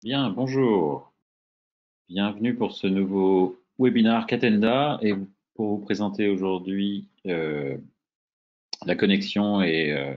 Bien, bonjour. Bienvenue pour ce nouveau webinaire Catenda et pour vous présenter aujourd'hui la connexion et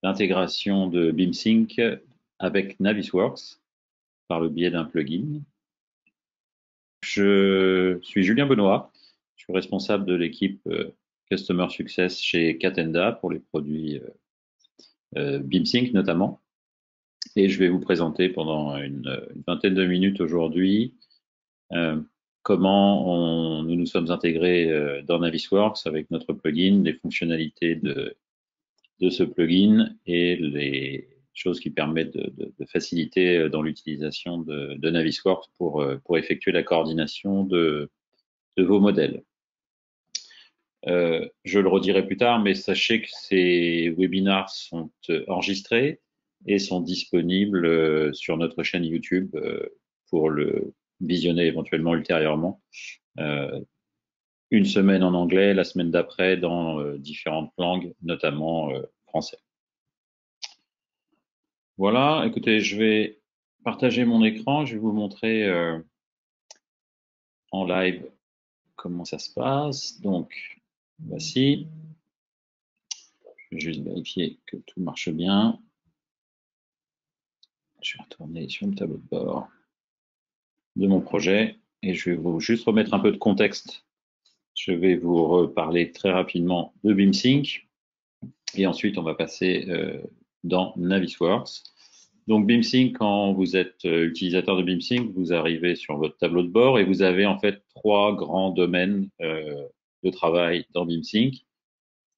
l'intégration de BeamSync avec Navisworks par le biais d'un plugin. Je suis Julien Benoît, je suis responsable de l'équipe Customer Success chez Catenda pour les produits BeamSync notamment. Et je vais vous présenter pendant une vingtaine de minutes aujourd'hui euh, comment nous nous sommes intégrés dans Navisworks avec notre plugin, les fonctionnalités de ce plugin et les choses qui permettent de faciliter dans l'utilisation de Navisworks pour effectuer la coordination de vos modèles. Je le redirai plus tard, mais sachez que ces webinars sont enregistrés et sont disponibles sur notre chaîne YouTube pour le visionner éventuellement ultérieurement. Une semaine en anglais, la semaine d'après dans différentes langues, notamment français. Voilà, écoutez, je vais partager mon écran, je vais vous montrer en live comment ça se passe. Donc, voici. Je vais juste vérifier que tout marche bien. Je vais retourner sur le tableau de bord de mon projet et je vais vous juste remettre un peu de contexte. Je vais vous reparler très rapidement de BeamSync et ensuite on va passer dans Navisworks. Donc BeamSync, quand vous êtes utilisateur de BeamSync, vous arrivez sur votre tableau de bord et vous avez en fait trois grands domaines de travail dans BeamSync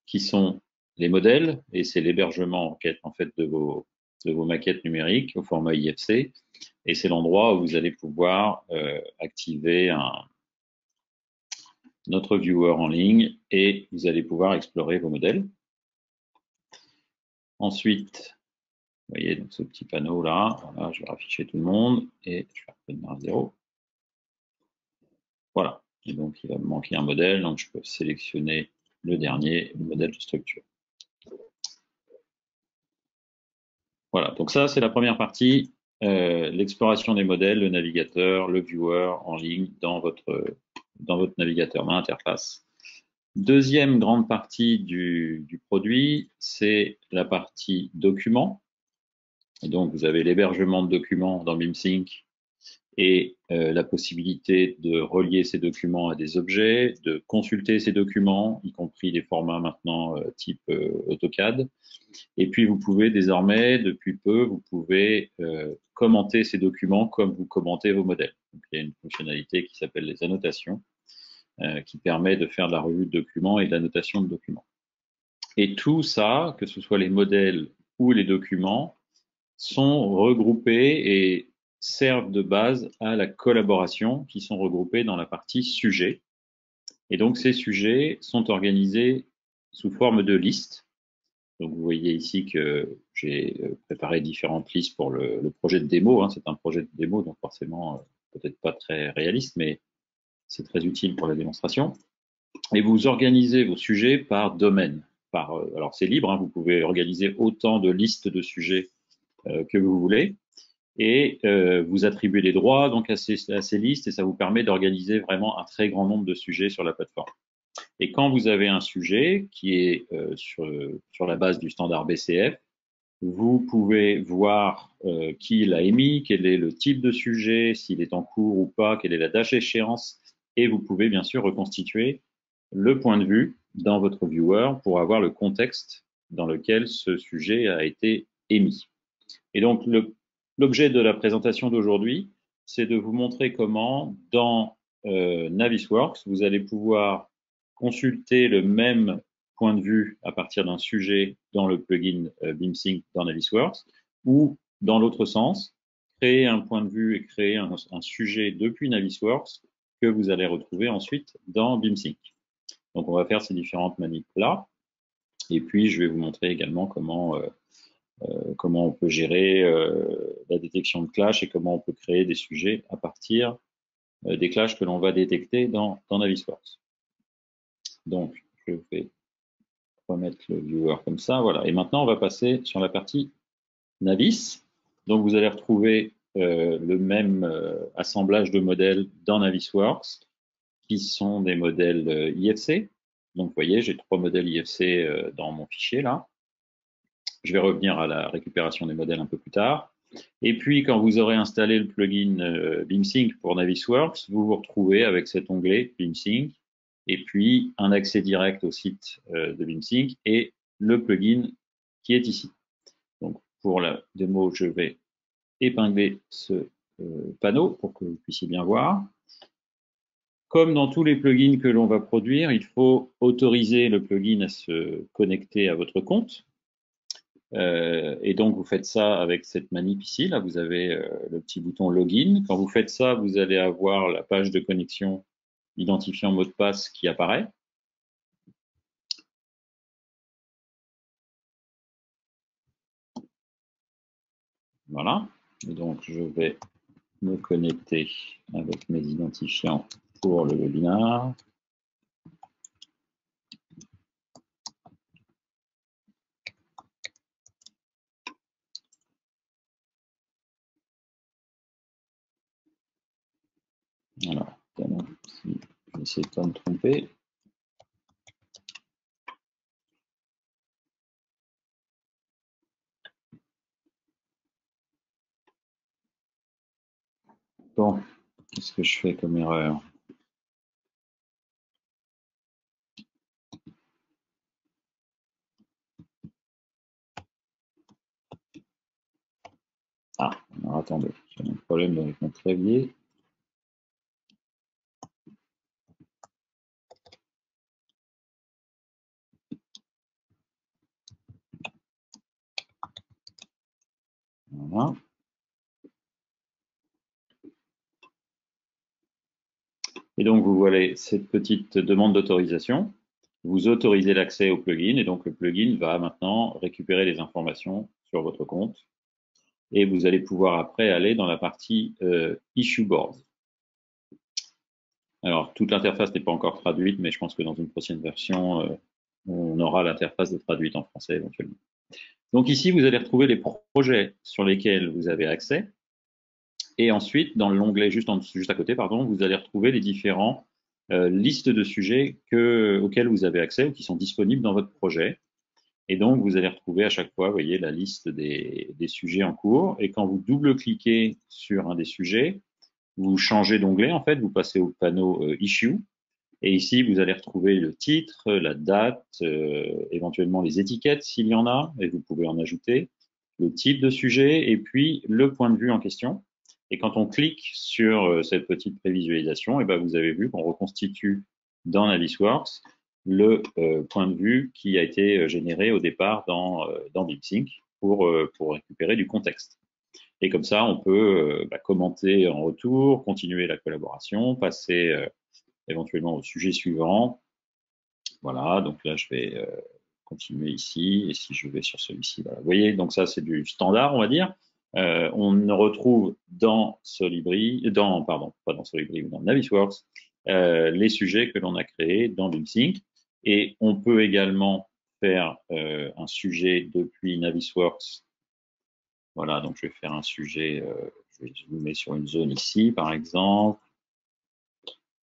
qui sont les modèles, et c'est l'hébergement en fait de vos maquettes numériques au format IFC, et c'est l'endroit où vous allez pouvoir activer notre viewer en ligne et vous allez pouvoir explorer vos modèles. Ensuite, vous voyez donc ce petit panneau là, voilà, je vais afficher tout le monde et je vais revenir à 0. Voilà, et donc il va me manquer un modèle, donc je peux sélectionner le dernier, le modèle de structure. Voilà, donc ça c'est la première partie, l'exploration des modèles, le navigateur, le viewer en ligne dans votre navigateur, dans l'interface. Deuxième grande partie du produit, c'est la partie documents. Et donc vous avez l'hébergement de documents dans BeamSync et la possibilité de relier ces documents à des objets, de consulter ces documents, y compris les formats maintenant type AutoCAD. Et puis vous pouvez désormais, depuis peu, vous pouvez commenter ces documents comme vous commentez vos modèles. Donc, il y a une fonctionnalité qui s'appelle les annotations, qui permet de faire de la revue de documents et de la notation de documents. Et tout ça, que ce soit les modèles ou les documents, sont regroupés et servent de base à la collaboration qui sont regroupés dans la partie sujet. Et donc ces sujets sont organisés sous forme de listes. Donc vous voyez ici que j'ai préparé différentes listes pour le projet de démo. Hein. C'est un projet de démo, donc forcément peut-être pas très réaliste, mais c'est très utile pour la démonstration. Et vous organisez vos sujets par domaine. Alors c'est libre, hein, vous pouvez organiser autant de listes de sujets que vous voulez et vous attribuez les droits donc à ces listes et ça vous permet d'organiser vraiment un très grand nombre de sujets sur la plateforme. Et quand vous avez un sujet qui est sur la base du standard BCF, vous pouvez voir qui l'a émis, quel est le type de sujet, s'il est en cours ou pas, quelle est la date échéance, et vous pouvez bien sûr reconstituer le point de vue dans votre viewer pour avoir le contexte dans lequel ce sujet a été émis. Et donc, l'objet de la présentation d'aujourd'hui, c'est de vous montrer comment, dans Navisworks, vous allez pouvoir consulter le même point de vue à partir d'un sujet dans le plugin BeamSync dans Navisworks, ou dans l'autre sens, créer un point de vue et créer un sujet depuis Navisworks que vous allez retrouver ensuite dans BeamSync. Donc, on va faire ces différentes manips-là. Et puis, je vais vous montrer également comment on peut gérer la détection de clash et comment on peut créer des sujets à partir des clashs que l'on va détecter dans Navisworks. Donc, je vais remettre le viewer comme ça, voilà. Et maintenant, on va passer sur la partie Navis. Donc, vous allez retrouver le même assemblage de modèles dans Navisworks, qui sont des modèles IFC. Donc, vous voyez, j'ai 3 modèles IFC dans mon fichier là. Je vais revenir à la récupération des modèles un peu plus tard. Et puis, quand vous aurez installé le plugin BeamSync pour Navisworks, vous vous retrouvez avec cet onglet BeamSync et puis un accès direct au site de BeamSync et le plugin qui est ici. Donc, pour la démo, je vais épingler ce panneau pour que vous puissiez bien voir. Comme dans tous les plugins que l'on va produire, il faut autoriser le plugin à se connecter à votre compte. Et donc, vous faites ça avec cette manip ici. Là, vous avez le petit bouton Login. Quand vous faites ça, vous allez avoir la page de connexion identifiant mot de passe qui apparaît. Voilà. Et donc, je vais me connecter avec mes identifiants pour le webinar. Alors, je vais essayer de ne pas me tromper. Bon, qu'est-ce que je fais comme erreur? Ah, alors attendez, j'ai un problème avec mon clavier. Voilà. Et donc, vous voyez cette petite demande d'autorisation. Vous autorisez l'accès au plugin et donc le plugin va maintenant récupérer les informations sur votre compte et vous allez pouvoir après aller dans la partie Issue Board. Alors, toute l'interface n'est pas encore traduite, mais je pense que dans une prochaine version, on aura l'interface de traduite en français éventuellement. Donc ici, vous allez retrouver les projets sur lesquels vous avez accès. Et ensuite, dans l'onglet juste à côté, pardon, vous allez retrouver les différents listes de sujets auxquels vous avez accès ou qui sont disponibles dans votre projet. Et donc, vous allez retrouver à chaque fois, vous voyez, la liste des sujets en cours. Et quand vous double-cliquez sur un des sujets, vous changez d'onglet, en fait, vous passez au panneau Issue. Et ici, vous allez retrouver le titre, la date, éventuellement les étiquettes s'il y en a, et vous pouvez en ajouter, le type de sujet, et puis le point de vue en question. Et quand on clique sur cette petite prévisualisation, et ben vous avez vu qu'on reconstitue dans Navisworks le point de vue qui a été généré au départ dans BeamSync pour récupérer du contexte. Et comme ça, on peut commenter en retour, continuer la collaboration, passer éventuellement au sujet suivant. Voilà, donc là, je vais continuer ici. Et si je vais sur celui-ci, voilà. Vous voyez, donc ça, c'est du standard, on va dire. On retrouve dans Solibri, pardon, pas dans Solibri, mais dans Navisworks, les sujets que l'on a créés dans BeamSync. Et on peut également faire un sujet depuis Navisworks. Voilà, donc je vais faire un sujet, je vais zoomer sur une zone ici, par exemple.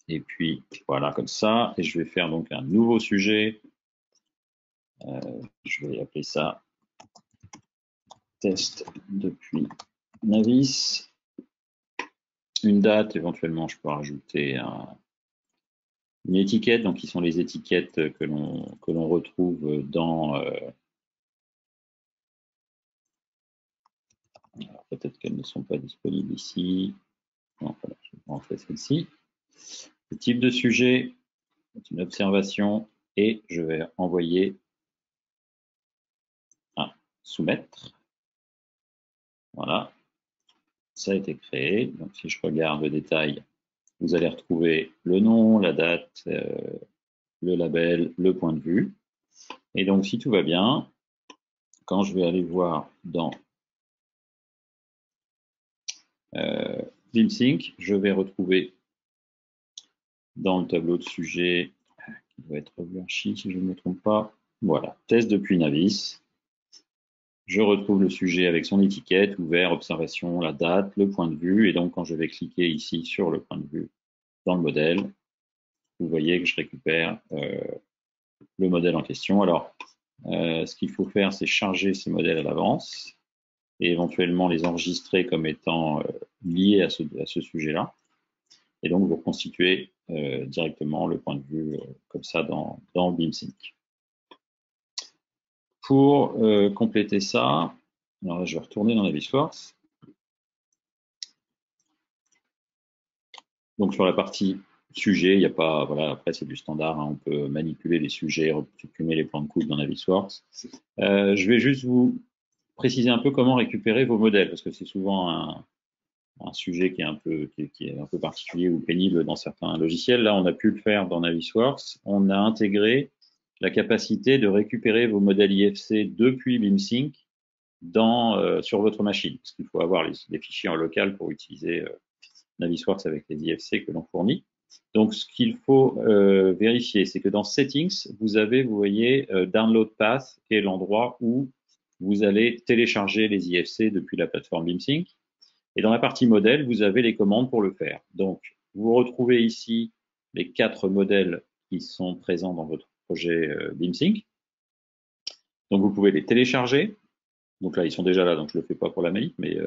Et puis, voilà, comme ça. Et je vais faire donc un nouveau sujet. Je vais appeler ça test depuis Navis. Une date, éventuellement, je peux rajouter une étiquette, donc qui sont les étiquettes que l'on retrouve dans. Peut-être qu'elles ne sont pas disponibles ici. Non, voilà, je vais en faire celle-ci. Le type de sujet, c'est une observation, et je vais envoyer un soumettre. Voilà, ça a été créé. Donc, si je regarde le détail, vous allez retrouver le nom, la date, le label, le point de vue. Et donc, si tout va bien, quand je vais aller voir dans BeamSync, je vais retrouver dans le tableau de sujet, qui doit être revu archi si je ne me trompe pas, voilà, test depuis Navis. je retrouve le sujet avec son étiquette, ouvert, observation, la date, le point de vue. Et donc, quand je vais cliquer ici sur le point de vue dans le modèle, vous voyez que je récupère le modèle en question. Alors, ce qu'il faut faire, c'est charger ces modèles à l'avance et éventuellement les enregistrer comme étant liés à ce sujet-là. Et donc, vous reconstituez directement le point de vue comme ça dans BeamSync. Pour compléter ça, alors là, je vais retourner dans Navisworks. Donc, sur la partie sujet, il n'y a pas, voilà, après c'est du standard, hein, on peut manipuler les sujets, supprimer les plans de coupe dans Navisworks. Je vais juste vous préciser un peu comment récupérer vos modèles, parce que c'est souvent un sujet qui est un peu particulier ou pénible dans certains logiciels. Là, on a pu le faire dans Navisworks. On a intégré la capacité de récupérer vos modèles IFC depuis BeamSync sur votre machine, parce qu'il faut avoir les fichiers en local pour utiliser Navisworks avec les IFC que l'on fournit. Donc, ce qu'il faut vérifier, c'est que dans Settings, vous voyez, Download Path, qui est l'endroit où vous allez télécharger les IFC depuis la plateforme BeamSync. Et dans la partie modèle, vous avez les commandes pour le faire. Donc, vous retrouvez ici les 4 modèles qui sont présents dans votre projet BeamSync. Donc, vous pouvez les télécharger. Donc là, ils sont déjà là, donc je ne le fais pas pour la manip, mais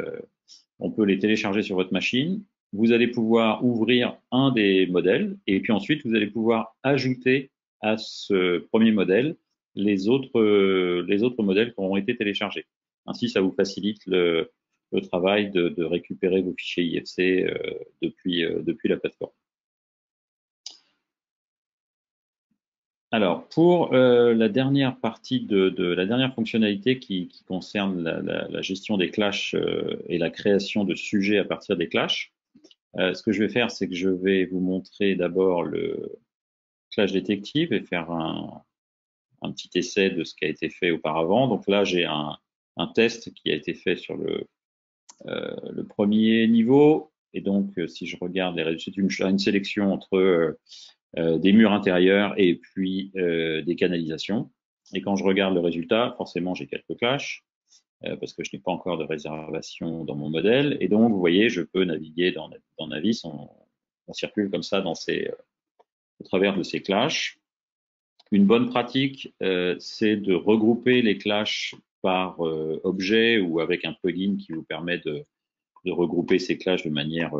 on peut les télécharger sur votre machine. Vous allez pouvoir ouvrir un des modèles et puis ensuite, vous allez pouvoir ajouter à ce premier modèle les autres modèles qui auront été téléchargés. Ainsi, ça vous facilite le travail de récupérer vos fichiers IFC depuis la plateforme. Alors, pour la dernière partie de la dernière fonctionnalité qui concerne la gestion des clashes et la création de sujets à partir des clashes, ce que je vais faire, c'est que je vais vous montrer d'abord le clash détective et faire un petit essai de ce qui a été fait auparavant. Donc là, j'ai un test qui a été fait sur le premier niveau. Et donc, si je regarde les résultats, c'est une sélection entre des murs intérieurs et puis des canalisations. Et quand je regarde le résultat, forcément, j'ai quelques clashs parce que je n'ai pas encore de réservation dans mon modèle. Et donc, vous voyez, je peux naviguer dans Navis. On circule comme ça au travers de ces clashs. Une bonne pratique, c'est de regrouper les clashs par objet ou avec un plugin qui vous permet de regrouper ces clashs de manière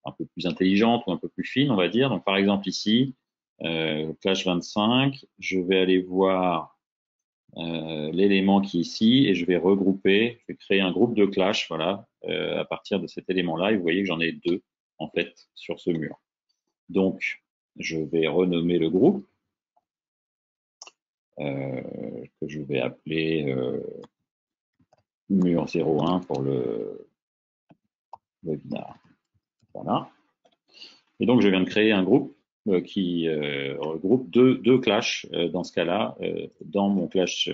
un peu plus intelligente ou un peu plus fine, on va dire. Donc, par exemple, ici, clash 25, je vais aller voir l'élément qui est ici et je vais regrouper, je vais créer un groupe de clash, voilà, à partir de cet élément-là. Et vous voyez que j'en ai 2, en fait, sur ce mur. Donc, je vais renommer le groupe, que je vais appeler mur 01 pour le webinar. Voilà. Et donc, je viens de créer un groupe qui regroupe deux clashs, dans ce cas-là, dans mon clash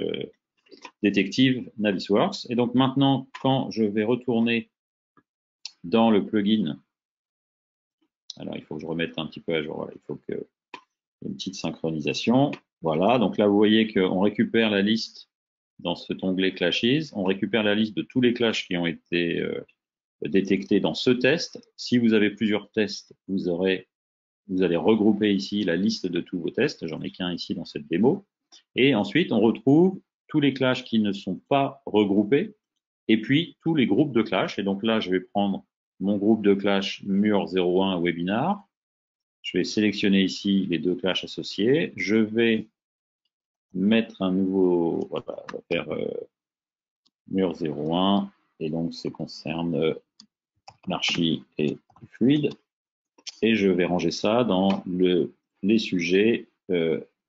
détective Navisworks. Et donc, maintenant, quand je vais retourner dans le plugin, alors il faut que je remette un petit peu à jour, voilà, il faut que une petite synchronisation. Voilà, donc là, vous voyez qu'on récupère la liste dans cet onglet Clashes. On récupère la liste de tous les clashs qui ont été détectés dans ce test. Si vous avez plusieurs tests, vous allez regrouper ici la liste de tous vos tests. J'en ai qu'un ici dans cette démo. Et ensuite, on retrouve tous les clashs qui ne sont pas regroupés et puis tous les groupes de clash. Et donc là, je vais prendre mon groupe de clash mur 01 webinar. Je vais sélectionner ici les 2 clashs associés. Je vais mettre un nouveau, voilà, on va faire mur 01 et donc ça concerne l'archi et fluide. Et je vais ranger ça dans les sujets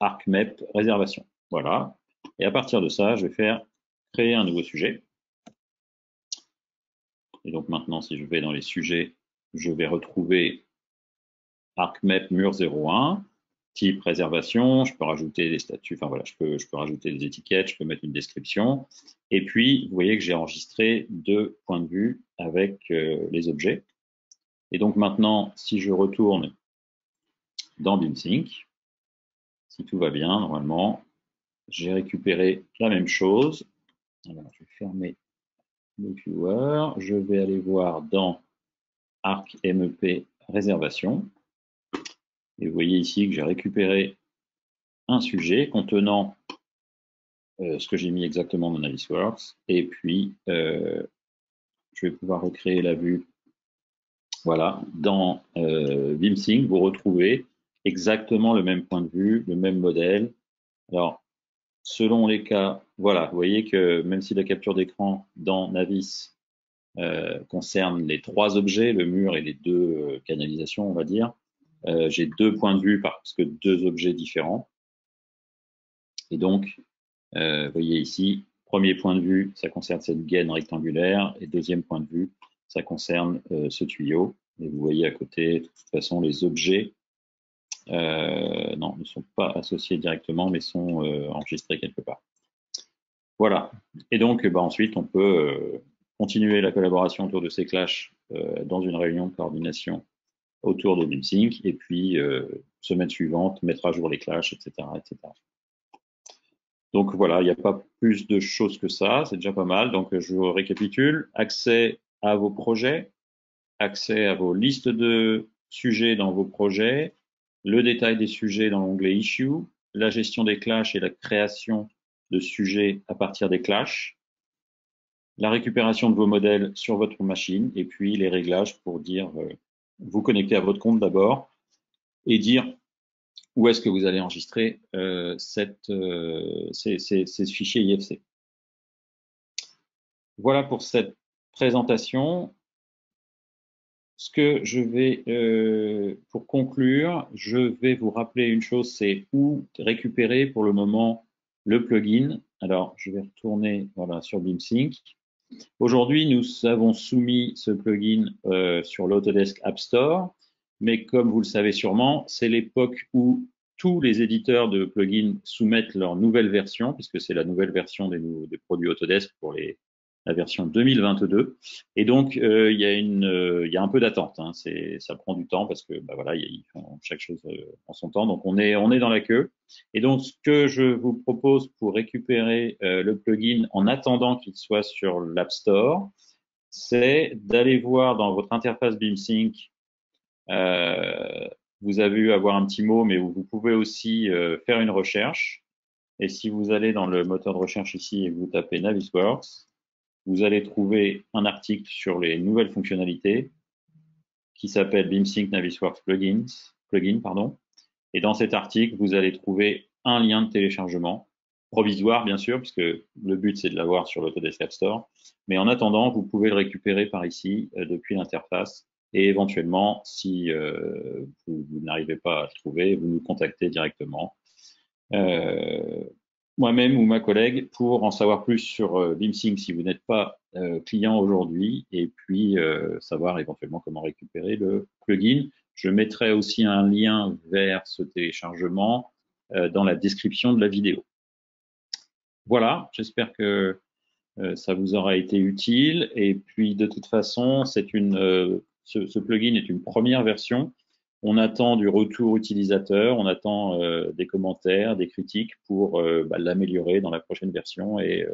ArcMap réservation. Voilà. Et à partir de ça, je vais faire créer un nouveau sujet. Et donc maintenant, si je vais dans les sujets, je vais retrouver ArcMap mur 01, type réservation, je peux rajouter des statuts, enfin voilà, je peux rajouter des étiquettes, je peux mettre une description. Et puis, vous voyez que j'ai enregistré 2 points de vue avec les objets. Et donc maintenant, si je retourne dans BeamSync, si tout va bien, normalement, j'ai récupéré la même chose Alors, je vais fermer le viewer. Je vais aller voir dans Arc MEP réservation. Et vous voyez ici que j'ai récupéré un sujet contenant ce que j'ai mis exactement dans Navisworks. Et puis, je vais pouvoir recréer la vue. Voilà, dans BeamSync, vous retrouvez exactement le même point de vue, le même modèle. Alors, selon les cas, voilà, vous voyez que même si la capture d'écran dans Navis concerne les 3 objets, le mur et les 2 canalisations, on va dire, j'ai 2 points de vue parce que 2 objets différents. Et donc, vous voyez ici, premier point de vue, ça concerne cette gaine rectangulaire, et deuxième point de vue, ça concerne ce tuyau. Et vous voyez à côté, de toute façon, les objets non, ne sont pas associés directement, mais sont enregistrés quelque part. Voilà. Et donc, ensuite, on peut continuer la collaboration autour de ces clashs dans une réunion de coordination autour de BeamSync, et puis semaine suivante, mettre à jour les clashs, etc., etc. Donc voilà, il n'y a pas plus de choses que ça, c'est déjà pas mal. Donc je récapitule, accès à vos projets, accès à vos listes de sujets dans vos projets, le détail des sujets dans l'onglet Issue, la gestion des clashs et la création de sujets à partir des clashs, la récupération de vos modèles sur votre machine, et puis les réglages pour dire vous connecter à votre compte d'abord et dire où est-ce que vous allez enregistrer ces fichiers IFC. Voilà pour cette présentation. Ce que je vais, pour conclure, je vais vous rappeler une chose, c'est où récupérer pour le moment le plugin. Alors, je vais retourner voilà, sur BeamSync. Aujourd'hui, nous avons soumis ce plugin sur l'Autodesk App Store, mais comme vous le savez sûrement, c'est l'époque où tous les éditeurs de plugins soumettent leur nouvelle version, puisque c'est la nouvelle version des produits Autodesk pour la version 2022. Et donc, il y a un peu d'attente. Hein. Ça prend du temps parce que voilà, ils font chaque chose en son temps. Donc, on est dans la queue. Et donc, ce que je vous propose pour récupérer le plugin en attendant qu'il soit sur l'App Store, c'est d'aller voir dans votre interface BeamSync. Vous avez eu à voir un petit mot, mais vous pouvez aussi faire une recherche. Et si vous allez dans le moteur de recherche ici et vous tapez Navisworks, vous allez trouver un article sur les nouvelles fonctionnalités qui s'appelle BeamSync Navisworks Plugin. Et dans cet article, vous allez trouver un lien de téléchargement, provisoire bien sûr, puisque le but c'est de l'avoir sur l'Autodesk App Store. Mais en attendant, vous pouvez le récupérer par ici, depuis l'interface. Et éventuellement, si vous n'arrivez pas à le trouver, vous nous contactez directement. Moi-même ou ma collègue pour en savoir plus sur BeamSync si vous n'êtes pas client aujourd'hui, et puis savoir éventuellement comment récupérer le plugin. Je mettrai aussi un lien vers ce téléchargement dans la description de la vidéo. Voilà, j'espère que ça vous aura été utile. Et puis de toute façon, ce plugin est une première version. On attend du retour utilisateur, on attend des commentaires, des critiques pour l'améliorer dans la prochaine version et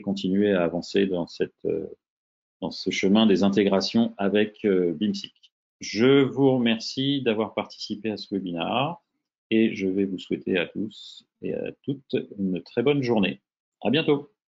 continuer à avancer dans ce chemin des intégrations avec BeamSync. Je vous remercie d'avoir participé à ce webinaire et je vais vous souhaiter à tous et à toutes une très bonne journée. À bientôt.